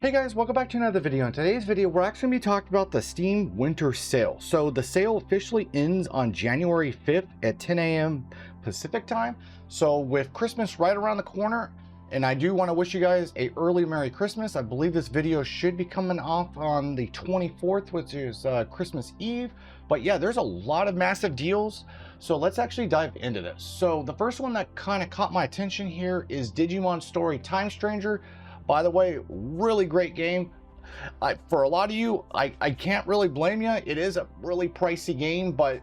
Hey guys, welcome back to another video. In today's video, we're actually going to be talking about the Steam Winter Sale. So the sale officially ends on January 5th at 10 a.m. Pacific time. So with Christmas right around the corner, and I do want to wish you guys a early Merry Christmas. I believe this video should be coming off on the 24th, which is Christmas Eve. But yeah, there's a lot of massive deals. So let's actually dive into this. So the first one that kind of caught my attention here is Digimon Story Time Stranger. By the way, really great game. For a lot of you, I can't really blame you. It is a really pricey game, but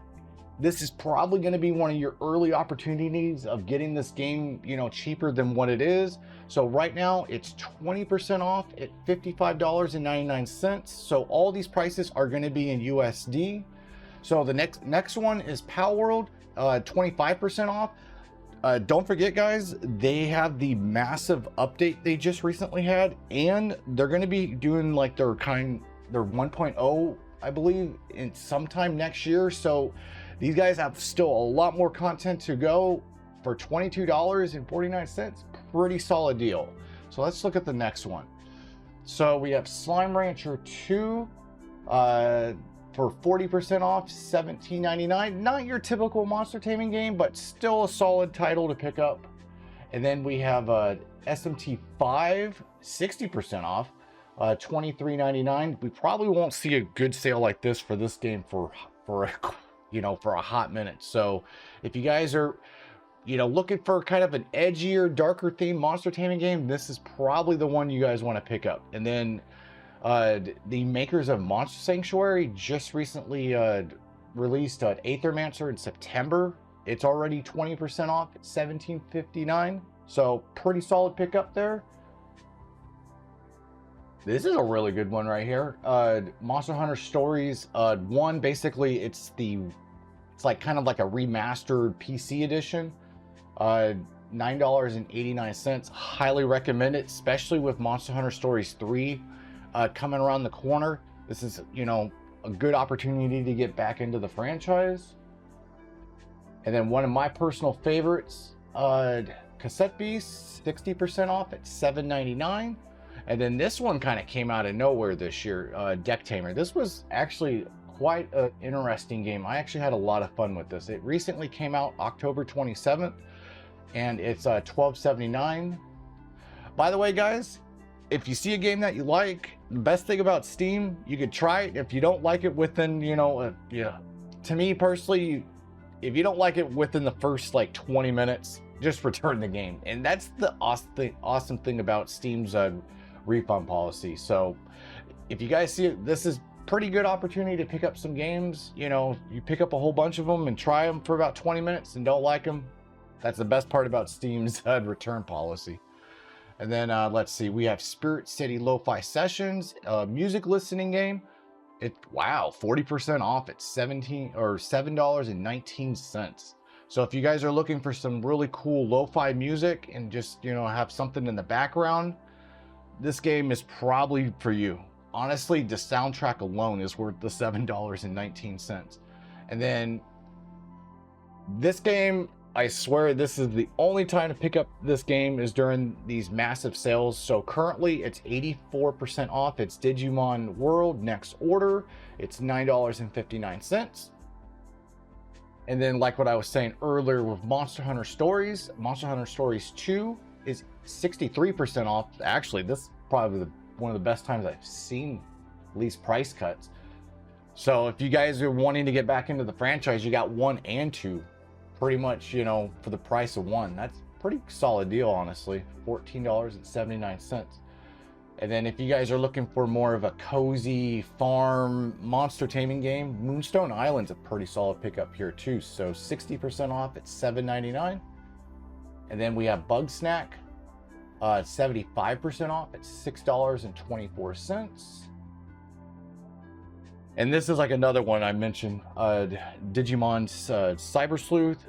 this is probably going to be one of your early opportunities of getting this game, cheaper than what it is. So right now it's 20% off at $55.99. So all these prices are going to be in USD. So the next one is Pal World, 25% off. Don't forget, guys, they have the massive update they just recently had, and they're going to be doing like their 1.0, I believe, in sometime next year. So these guys have still a lot more content to go for $22.49. Pretty solid deal. So let's look at the next one. So we have Slime Rancher 2 for 40% off, $17.99. Not your typical monster taming game, but still a solid title to pick up. And then we have SMT 5, 60% off, $23.99. We probably won't see a good sale like this for this game for a hot minute. So if you guys are looking for kind of an edgier, darker themed monster taming game, this is probably the one you guys want to pick up. And then the makers of Monster Sanctuary just recently released Aethermancer in September. It's already 20% off at $17.59. So pretty solid pickup there. This is a really good one right here. Monster Hunter Stories 1. Basically, it's like kind of like a remastered PC edition. $9.89. Highly recommend it, especially with Monster Hunter Stories 3 coming around the corner. This is, a good opportunity to get back into the franchise. And then one of my personal favorites, Cassette Beast, 60% off at $7.99. And then this one kind of came out of nowhere this year, Deck Tamer. This was actually quite an interesting game. I actually had a lot of fun with this. It recently came out October 27th, and it's $12.79. By the way, guys, if you see a game that you like, the best thing about Steam, you could try it. If you don't like it within, to me personally, if you don't like it within the first like 20 minutes, just return the game. And that's the awesome thing about Steam's refund policy. So if you guys see it, this is pretty good opportunity to pick up some games. You pick up a whole bunch of them and try them for about 20 minutes and don't like them. That's the best part about Steam's return policy. And then let's see, we have Spirit City Lo-Fi Sessions, a music listening game. Wow, 40% off at $7.19. So if you guys are looking for some really cool lo-fi music and just have something in the background, this game is probably for you. Honestly, the soundtrack alone is worth the $7.19. And then this game, I swear this is the only time to pick up this game is during these massive sales. So currently it's 84% off. It's Digimon World Next Order. It's $9.59. And then like what I was saying earlier with Monster Hunter Stories, Monster Hunter Stories 2 is 63% off. Actually, this is probably one of the best times I've seen these price cuts. So if you guys are wanting to get back into the franchise, you got 1 and 2 pretty much, for the price of 1. That's a pretty solid deal, honestly. $14.79. And then if you guys are looking for more of a cozy farm monster taming game, Moonstone Island's a pretty solid pickup here too. So 60% off at $7.99. And then we have Bug Snack, 75% off at $6.24. And this is like another one I mentioned, Digimon's Cyber Sleuth.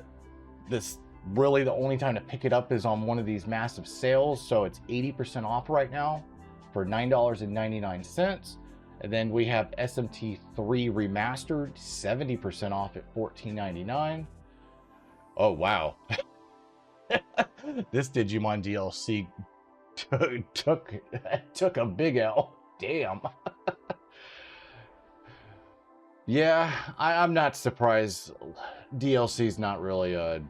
This really the only time to pick it up is on one of these massive sales. So it's 80% off right now for $9.99. And then we have SMT 3 Remastered, 70% off at $14.99. Oh, wow. This Digimon DLC took a big L. Damn. Yeah, I'm not surprised. DLC's not really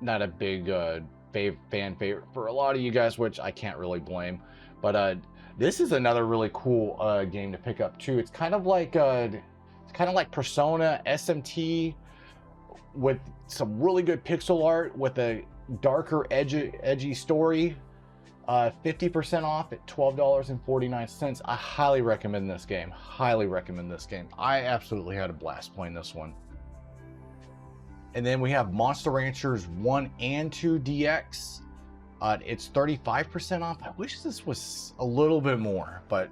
not a big fan favorite for a lot of you guys, which I can't really blame. But this is another really cool game to pick up too. It's kind of like Persona SMT with some really good pixel art with a darker edgy story. 50% off at $12.49. I highly recommend this game. Highly recommend this game. I absolutely had a blast playing this one. And then we have Monster Ranchers 1 and 2 DX. It's 35% off. I wish this was a little bit more, but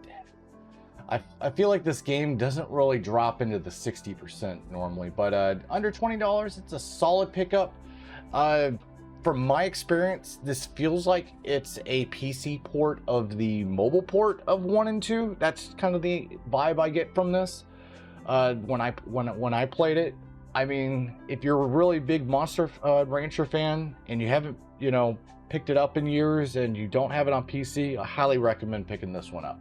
I feel like this game doesn't really drop into the 60% normally. But under $20, it's a solid pickup. From my experience, this feels like it's a PC port of the mobile port of 1 and 2. That's kind of the vibe I get from this. When I played it, I mean, if you're a really big Monster Rancher fan and you haven't, picked it up in years and you don't have it on PC, I highly recommend picking this one up.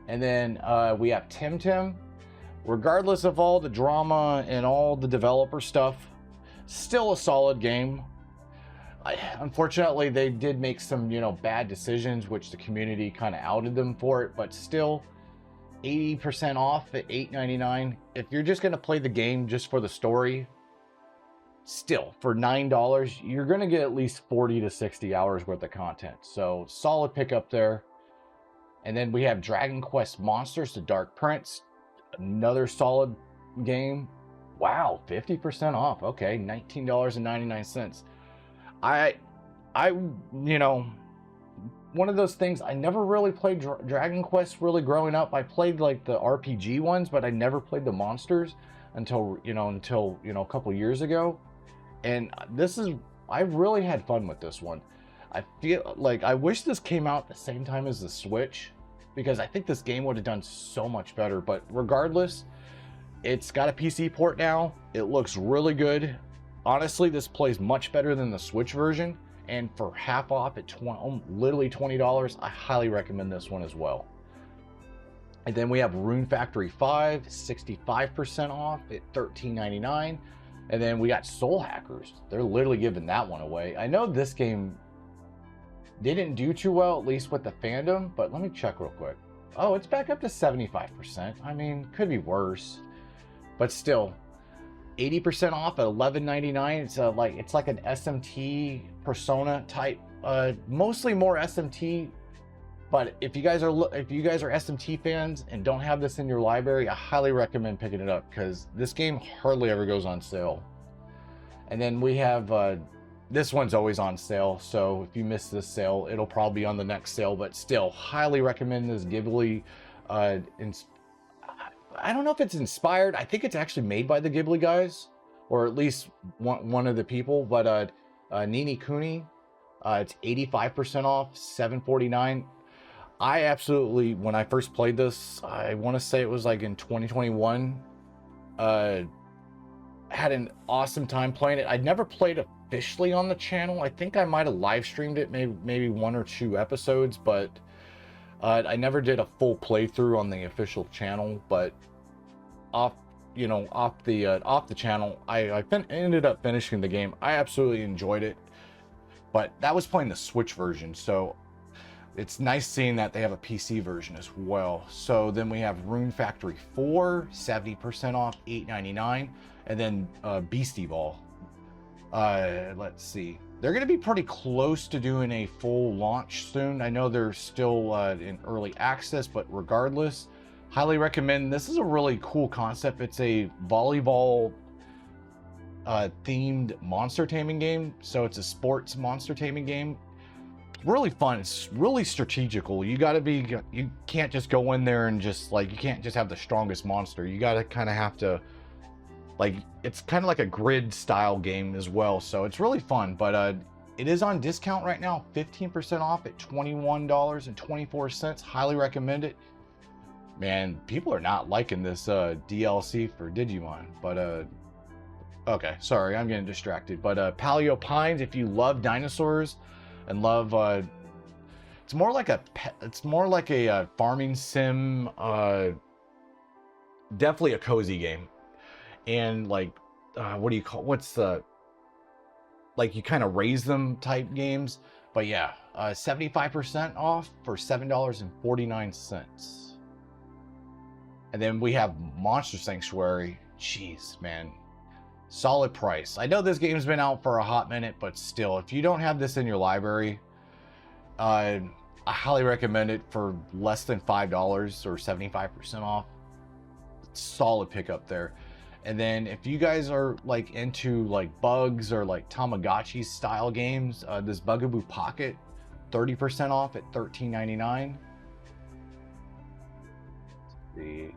And then we have Tim. Regardless of all the drama and all the developer stuff, still a solid game. Unfortunately, they did make some, bad decisions, which the community kind of outed them for it, but still 80% off at $8.99. If you're just going to play the game just for the story, still for $9, you're going to get at least 40 to 60 hours worth of content. So solid pickup there. And then we have Dragon Quest Monsters: The Dark Prince, another solid game. Wow, 50% off. Okay, $19.99. One of those things, I never really played Dragon Quest really growing up. I played like the RPG ones, but I never played the monsters until a couple years ago. And I really had fun with this one. I feel like I wish this came out at the same time as the Switch, because I think this game would have done so much better. But regardless, it's got a PC port now. It looks really good. Honestly, this plays much better than the Switch version, and for half off at literally $20, I highly recommend this one as well. And then we have Rune Factory 5, 65% off at $13.99. And then we got Soul Hackers. They're literally giving that one away. I know this game didn't do too well, at least with the fandom, but let me check real quick. Oh, it's back up to 75%. I mean, could be worse, but still. 80% off at $11.99. It's like an SMT Persona type, mostly more SMT. But if you guys are SMT fans and don't have this in your library, I highly recommend picking it up, because this game hardly ever goes on sale. And then we have this one's always on sale, so if you miss this sale, it'll probably be on the next sale. But still, highly recommend this Ghibli. I don't know if it's inspired. I think it's actually made by the Ghibli guys, or at least one of the people. But Ni Kuni, it's 85% off, $7.49. I absolutely, when I first played this, I want to say it was like in 2021, had an awesome time playing it. I'd never played officially on the channel. I think I might have live streamed it, maybe 1 or 2 episodes, but I never did a full playthrough on the official channel. But off the channel, I ended up finishing the game. I absolutely enjoyed it, but that was playing the Switch version, so it's nice seeing that they have a PC version as well. So then we have Rune Factory 4, 70% off, $8.99. And then Beastie Ball. Let's see. They're going to be pretty close to doing a full launch soon. I know they're still in early access, but regardless, highly recommend. This is a really cool concept. It's a volleyball themed monster taming game. So it's a sports monster taming game. Really fun. It's really strategical. You can't just go in there and just you can't just have the strongest monster. You got to kind of have to, it's kind of like a grid style game as well. So it's really fun, but it is on discount right now, 15% off at $21.24. Highly recommend it. Man, people are not liking this DLC for Digimon, but okay, sorry, I'm getting distracted. But Paleo Pines, if you love dinosaurs and love it's more like a farming sim, definitely a cozy game. And like, what do you call, what's the, like, you kind of raise them type games. But yeah, 75% off for $7.49. And then we have Monster Sanctuary. Jeez, man, solid price. I know this game's been out for a hot minute, but still, if you don't have this in your library, I highly recommend it for less than $5 or 75% off. Solid pickup there. And then if you guys are like into like bugs or like Tamagotchi style games, this Bugaboo Pocket, 30% off at $13.99. See.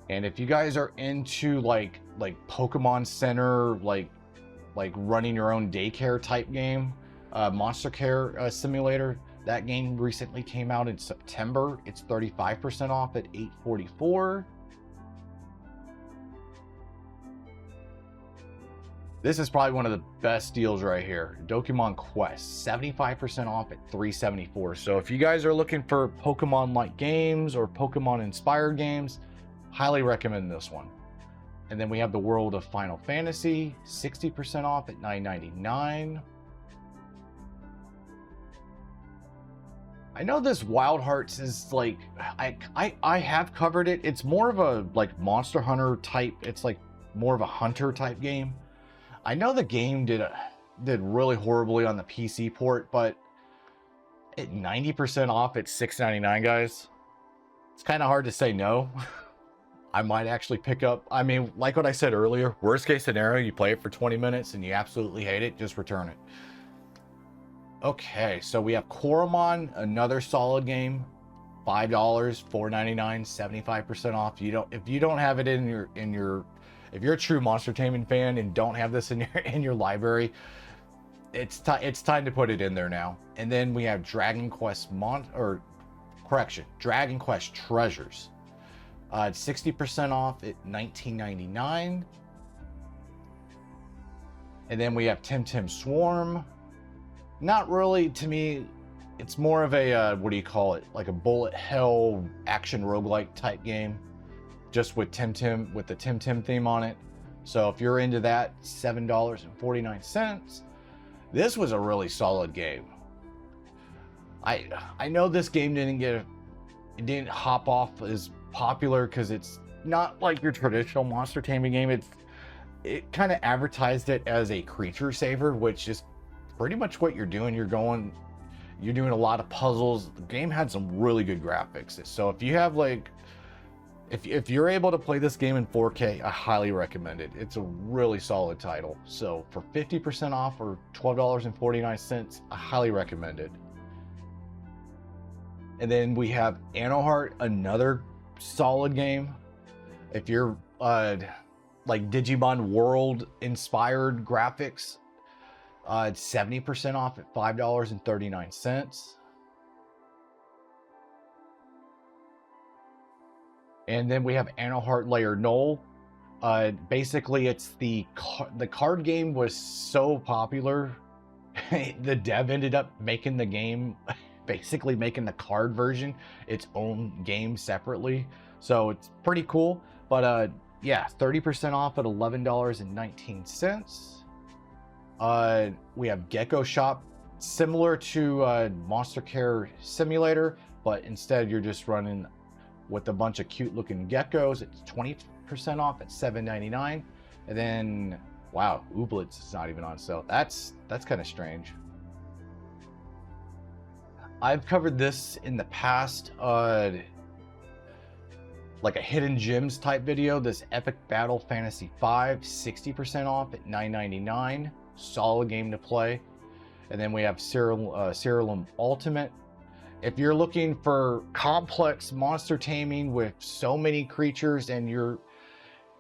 And if you guys are into like Pokemon Center, like running your own daycare type game, Monster Care Simulator, that game recently came out in September. It's 35% off at $8.44. This is probably one of the best deals right here. Dokemon Quest, 75% off at $3.74. So if you guys are looking for Pokemon-like games or Pokemon-inspired games, highly recommend this one. And then we have the World of Final Fantasy, 60% off at $9.99. I know this Wild Hearts is like, I have covered it. It's more of a like Monster Hunter type. It's like more of a hunter type game. I know the game did really horribly on the PC port, but at 90% off at $6.99, guys, it's kind of hard to say no. I might actually pick up, I mean, like what I said earlier, worst case scenario, you play it for 20 minutes and you absolutely hate it, just return it. Okay, so we have Coromon, another solid game, $5, $4.99, 75% off. If you don't have it in your if you're a true Monster Taming fan and don't have this in your library, it's time to put it in there now. And then we have Dragon Quest Dragon Quest Treasures. 60% off at $19.99. And then we have Tim Swarm. Not really, to me, it's more of a, what do you call it? Like a bullet hell action roguelike type game. Just with with the Tim theme on it. So if you're into that, $7.49. This was a really solid game. I know this game it didn't hop off as popular because it's not like your traditional monster taming game. It kind of advertised it as a creature saver, which is pretty much what you're doing. You're doing a lot of puzzles. The game had some really good graphics. So if you have like, if you're able to play this game in 4K, I highly recommend it. It's a really solid title. So for 50% off or $12.49, I highly recommend it. And then we have Anoheart, another solid game. If you're like Digimon World inspired graphics, it's 70% off at $5.39. And then we have Anoheart Layer Null. Basically, it's the card game was so popular, the dev ended up making the game, basically making the card version its own game separately. So it's pretty cool. But yeah, 30% off at $11.19. We have Gecko Shop, similar to Monster Care Simulator, but instead you're just running with a bunch of cute looking geckos. It's 20% off at $7.99. And then, wow, Ooblets is not even on sale. That's kind of strange. I've covered this in the past, like a hidden gems type video. This Epic Battle Fantasy 5, 60% off at $9.99. Solid game to play. And then we have Cerulean Ultimate. If you're looking for complex monster taming with so many creatures and you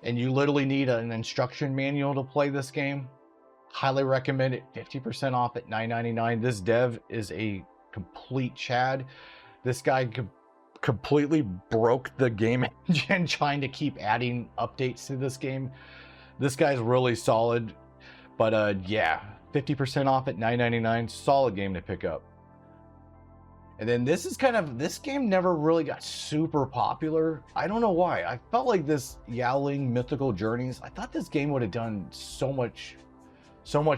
literally need an instruction manual to play this game, highly recommend it. 50% off at $9.99. This dev is a complete Chad. This guy completely broke the game engine trying to keep adding updates to this game. This guy's really solid. But yeah, 50% off at $9.99. Solid game to pick up. And then this game never really got super popular. I don't know why. I felt like this Yowling Mythical Journeys, I thought this game would have done so much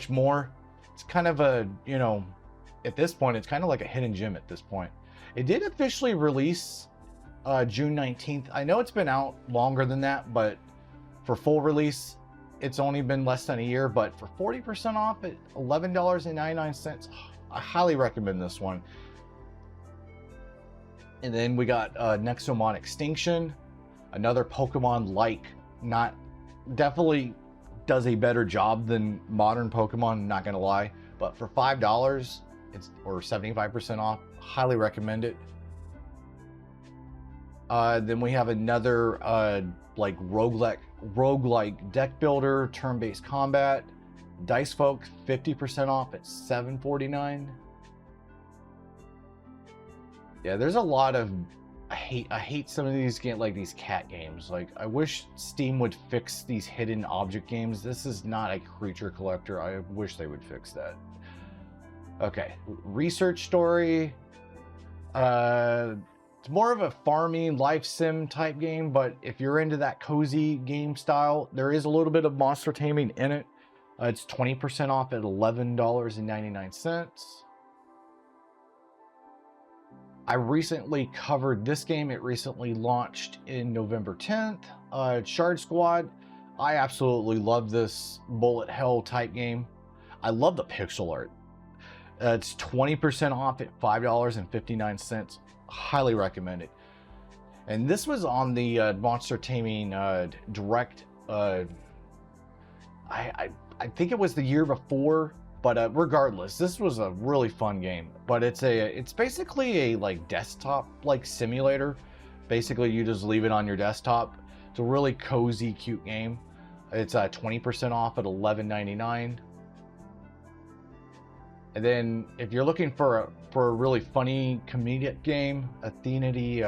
more. It's kind of a, you know, at this point, it's kind of like a hidden gem at this point. It did officially release June 19th. I know it's been out longer than that, but for full release, it's only been less than a year. But for 40% off at $11.99, I highly recommend this one. And then we got Nexomon Extinction, another Pokemon-like, definitely does a better job than modern Pokemon, not gonna lie. But for $5, or 75% off, highly recommend it. Then we have another like roguelike deck builder, turn-based combat, Dice Folk, 50% off at $7.49. Yeah, there's a lot of I hate some of these games, like these cat games. Like, I wish Steam would fix these hidden object games. This is not a creature collector. I wish they would fix that. Okay, research story. It's more of a farming life sim type game, but if you're into that cozy game style, there is a little bit of monster taming in it. It's 20% off at $11.99. I recently covered this game. It recently launched in November 10th. Shard Squad. I absolutely love this bullet hell type game. I love the pixel art. It's 20% off at $5.59. Highly recommend it. And this was on the Monster Taming Direct. I think it was the year before. But regardless, this was a really fun game. But it's basically a like desktop like simulator. Basically, you just leave it on your desktop. It's a really cozy, cute game. It's 20% off at $11.99. And then if you're looking for a really funny comedic game, Athenity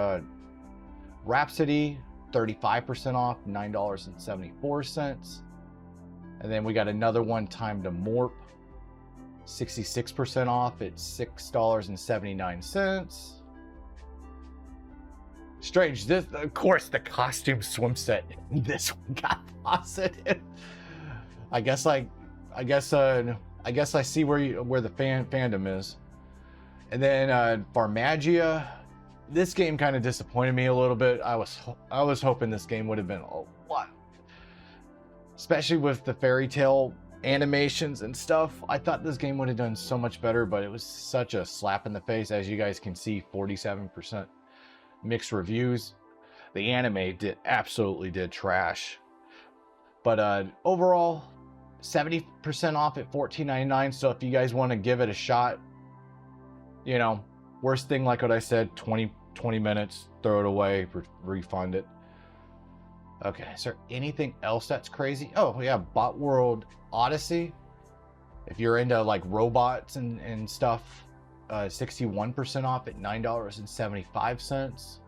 Rhapsody, 35% off, $9.74. And then we got another one, Time to Morp, 66% off at $6.79. Strange. This, of course, the costume swim set in this one got positive. I guess I see where the fandom is. And then Farmagia. This game kind of disappointed me a little bit. I was hoping this game would have been a lot, especially with the fairy tale animations and stuff. I thought this game would have done so much better, but it was such a slap in the face. As you guys can see, 47% mixed reviews. The anime absolutely did trash. But overall, 70% off at $14.99. So if you guys want to give it a shot, you know, worst thing, like what I said, 20 minutes, throw it away, refund it. Okay, is there anything else that's crazy? Oh yeah, Bot World Odyssey. If you're into like robots and stuff, 61% off at $9.75.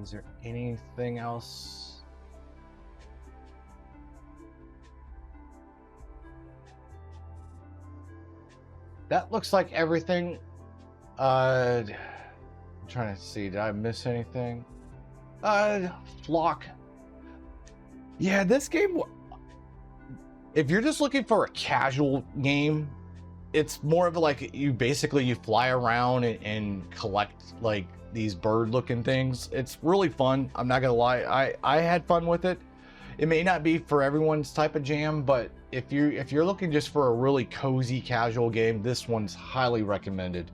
Is there anything else? That looks like everything. I'm trying to see, did I miss anything? Flock. Yeah, this game, if you're just looking for a casual game, it's more of like you fly around and collect like these bird looking things. It's really fun. I'm not gonna lie, I had fun with it. It may not be for everyone's type of jam, but if you're looking just for a really cozy casual game, this one's highly recommended.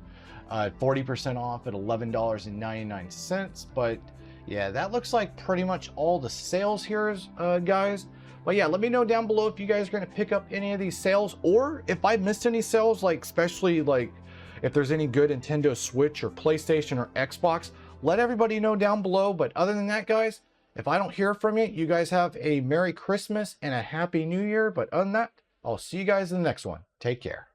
40% off at $11.99. But yeah, that looks like pretty much all the sales here, guys. But yeah, let me know down below if you guys are going to pick up any of these sales, or if I missed any sales, like especially like if there's any good Nintendo Switch or PlayStation or Xbox. Let everybody know down below. But other than that, guys, if I don't hear from you, you guys have a Merry Christmas and a Happy New Year. But other than that, I'll see you guys in the next one. Take care.